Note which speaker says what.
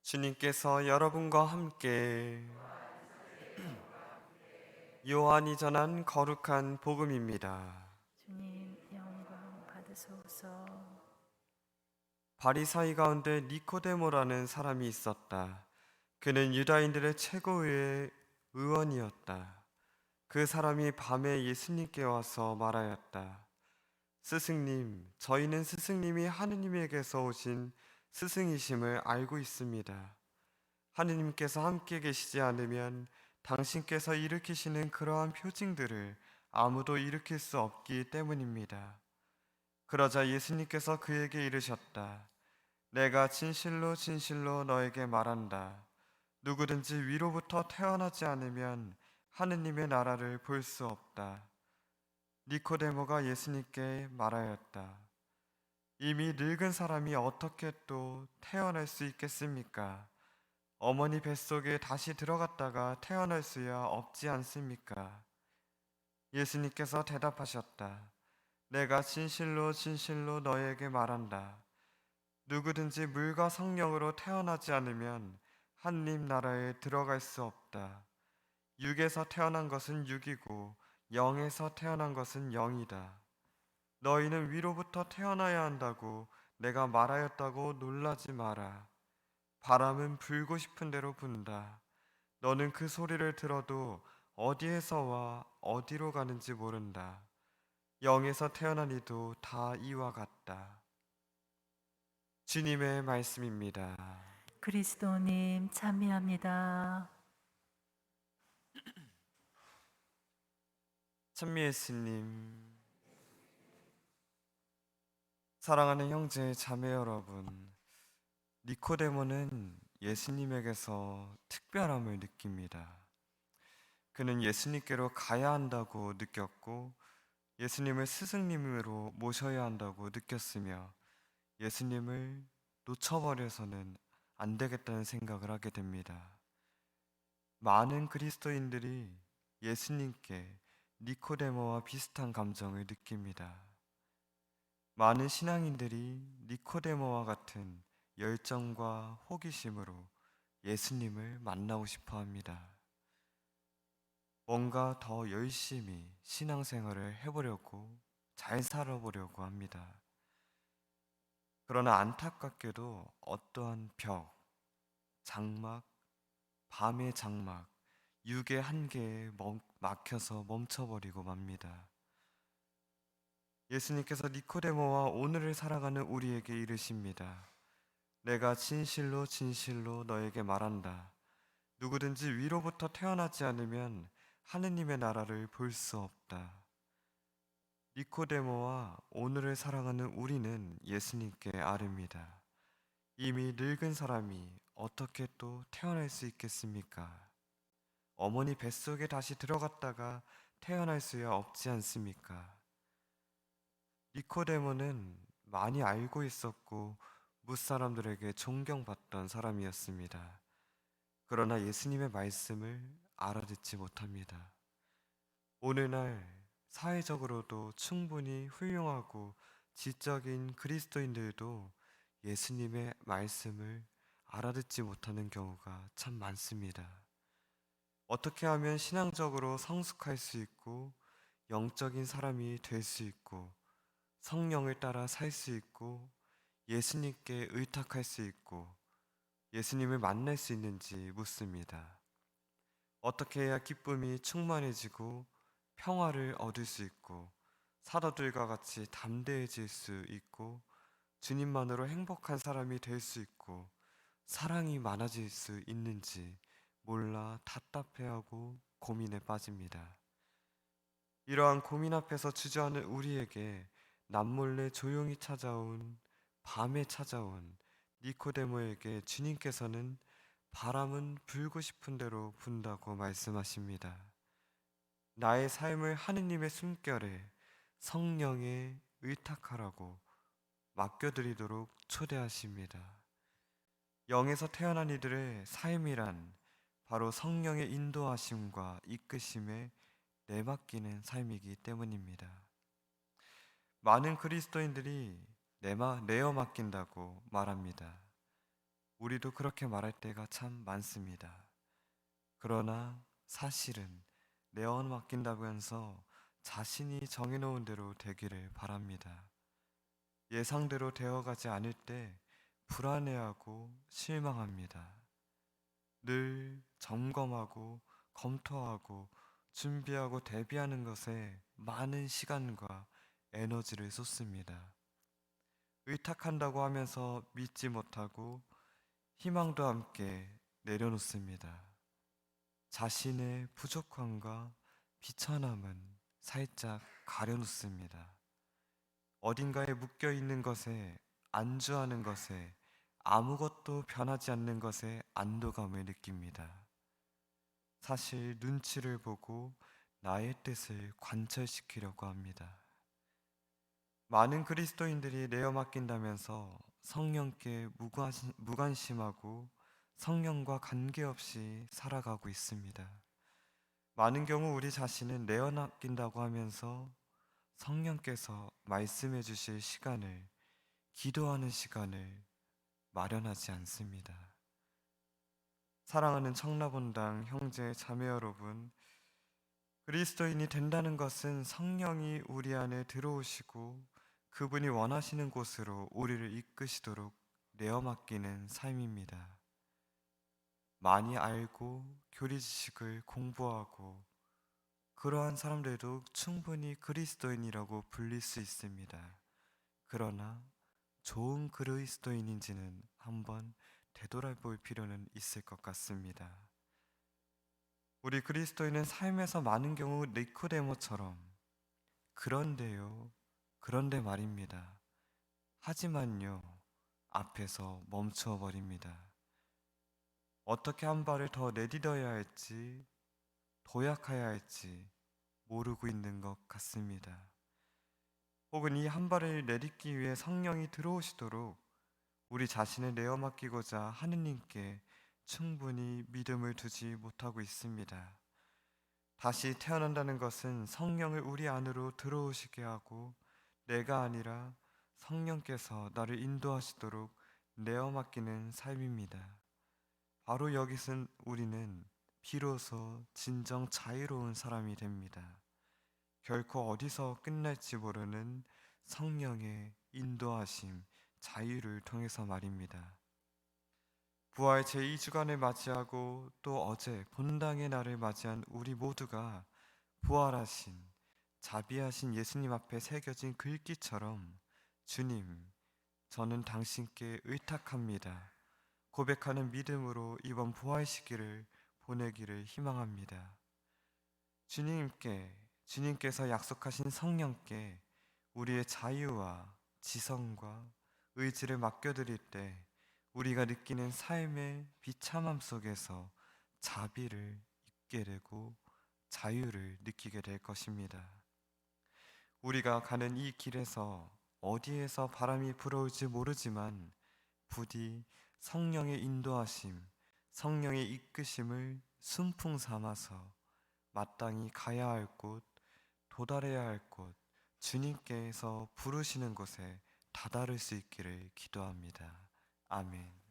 Speaker 1: 주님께서 여러분과 함께 요한이 전한 거룩한 복음입니다.
Speaker 2: 주님 영광 받으소서.
Speaker 1: 바리사이 가운데 니코데모라는 사람이 있었다. 그는 유다인들의 최고의 의원이었다. 그 사람이 밤에 예수님께 와서 말하였다. 스승님, 저희는 스승님이 하느님에게서 오신 스승이심을 알고 있습니다. 하느님께서 함께 계시지 않으면 당신께서 일으키시는 그러한 표징들을 아무도 일으킬 수 없기 때문입니다. 그러자 예수님께서 그에게 이르셨다. 내가 진실로 진실로 너에게 말한다. 누구든지 위로부터 태어나지 않으면 하느님의 나라를 볼 수 없다. 니코데모가 예수님께 말하였다. 이미 늙은 사람이 어떻게 또 태어날 수 있겠습니까? 어머니 뱃속에 다시 들어갔다가 태어날 수야 없지 않습니까? 예수님께서 대답하셨다. 내가 진실로 진실로 너에게 말한다. 누구든지 물과 성령으로 태어나지 않으면 하느님 나라에 들어갈 수 없다. 육에서 태어난 것은 육이고 영에서 태어난 것은 영이다. 너희는 위로부터 태어나야 한다고 내가 말하였다고 놀라지 마라. 바람은 불고 싶은 대로 분다. 너는 그 소리를 들어도 어디에서 와 어디로 가는지 모른다. 영에서 태어난 이도 다 이와 같다. 주님의 말씀입니다.
Speaker 2: 그리스도님 찬미합니다.
Speaker 1: 찬미 예수님, 사랑하는 형제 자매 여러분, 니코데모는 예수님에게서 특별함을 느낍니다. 그는 예수님께로 가야 한다고 느꼈고 예수님을 스승님으로 모셔야 한다고 느꼈으며 예수님을 놓쳐버려서는 안 되겠다는 생각을 하게 됩니다. 많은 그리스도인들이 예수님께 니코데모와 비슷한 감정을 느낍니다. 많은 신앙인들이 니코데모와 같은 열정과 호기심으로 예수님을 만나고 싶어 합니다. 뭔가 더 열심히 신앙생활을 해보려고 잘 살아보려고 합니다. 그러나 안타깝게도 어떠한 벽, 장막, 밤의 장막, 육의 한계에 막혀서 멈춰버리고 맙니다. 예수님께서 니코데모와 오늘을 살아가는 우리에게 이르십니다. 내가 진실로 진실로 너에게 말한다. 누구든지 위로부터 태어나지 않으면 하느님의 나라를 볼 수 없다. 니코데모와 오늘을 살아가는 우리는 예수님께 아뢰입니다. 이미 늙은 사람이 어떻게 또 태어날 수 있겠습니까? 어머니 뱃속에 다시 들어갔다가 태어날 수야 없지 않습니까? 니코데모는 많이 알고 있었고 뭇사람들에게 존경받던 사람이었습니다. 그러나 예수님의 말씀을 알아듣지 못합니다. 오늘날 사회적으로도 충분히 훌륭하고 지적인 그리스도인들도 예수님의 말씀을 알아듣지 못하는 경우가 참 많습니다. 어떻게 하면 신앙적으로 성숙할 수 있고 영적인 사람이 될 수 있고 성령을 따라 살 수 있고 예수님께 의탁할 수 있고 예수님을 만날 수 있는지 묻습니다. 어떻게 해야 기쁨이 충만해지고 평화를 얻을 수 있고 사도들과 같이 담대해질 수 있고 주님만으로 행복한 사람이 될 수 있고 사랑이 많아질 수 있는지 몰라 답답해하고 고민에 빠집니다. 이러한 고민 앞에서 주저하는 우리에게 남몰래 조용히 찾아온 밤에 찾아온 니코데모에게 주님께서는 바람은 불고 싶은 대로 분다고 말씀하십니다. 나의 삶을 하느님의 숨결에 성령에 의탁하라고 맡겨드리도록 초대하십니다. 영에서 태어난 이들의 삶이란 바로 성령의 인도하심과 이끄심에 내맡기는 삶이기 때문입니다. 많은 그리스도인들이 내어 맡긴다고 말합니다. 우리도 그렇게 말할 때가 참 많습니다. 그러나 사실은 내어 맡긴다면서 자신이 정해놓은 대로 되기를 바랍니다. 예상대로 되어가지 않을 때 불안해하고 실망합니다. 늘 점검하고 검토하고 준비하고 대비하는 것에 많은 시간과 에너지를 쏟습니다. 의탁한다고 하면서 믿지 못하고 희망도 함께 내려놓습니다. 자신의 부족함과 비천함은 살짝 가려놓습니다. 어딘가에 묶여 있는 것에, 안주하는 것에, 아무것도 변하지 않는 것에 안도감을 느낍니다. 사실 눈치를 보고 나의 뜻을 관철시키려고 합니다. 많은 그리스도인들이 내어 맡긴다면서 성령께 무관심하고 성령과 관계없이 살아가고 있습니다. 많은 경우 우리 자신은 내어 맡긴다고 하면서 성령께서 말씀해 주실 시간을, 기도하는 시간을 마련하지 않습니다. 사랑하는 청라본당 형제 자매 여러분, 그리스도인이 된다는 것은 성령이 우리 안에 들어오시고 그분이 원하시는 곳으로 우리를 이끄시도록 내어 맡기는 삶입니다. 많이 알고 교리 지식을 공부하고 그러한 사람들도 충분히 그리스도인이라고 불릴 수 있습니다. 그러나 좋은 그리스도인인지는 한번 되돌아볼 필요는 있을 것 같습니다. 우리 그리스도인은 삶에서 많은 경우 니코데모처럼 그런데요, 그런데 말입니다. 하지만요, 앞에서 멈추어 버립니다. 어떻게 한 발을 더 내디뎌야 할지, 도약해야 할지 모르고 있는 것 같습니다. 혹은 이 한 발을 내딛기 위해 성령이 들어오시도록 우리 자신을 내어 맡기고자 하느님께 충분히 믿음을 두지 못하고 있습니다. 다시 태어난다는 것은 성령을 우리 안으로 들어오시게 하고 내가 아니라 성령께서 나를 인도하시도록 내어 맡기는 삶입니다. 바로 여기서 우리는 비로소 진정 자유로운 사람이 됩니다. 결코 어디서 끝날지 모르는 성령의 인도하심, 자유를 통해서 말입니다. 부활 제2주간을 맞이하고 또 어제 본당의 날을 맞이한 우리 모두가 부활하신, 자비하신 예수님 앞에 새겨진 글귀처럼 주님, 저는 당신께 의탁합니다. 고백하는 믿음으로 이번 부활 시기를 보내기를 희망합니다. 주님께서 약속하신 성령께 우리의 자유와 지성과 의지를 맡겨드릴 때 우리가 느끼는 삶의 비참함 속에서 자비를 잊게 되고 자유를 느끼게 될 것입니다. 우리가 가는 이 길에서 어디에서 바람이 불어올지 모르지만 부디 성령의 인도하심, 성령의 이끄심을 순풍 삼아서 마땅히 가야 할 곳, 도달해야 할 곳, 주님께서 부르시는 곳에 다다를 수 있기를 기도합니다. 아멘.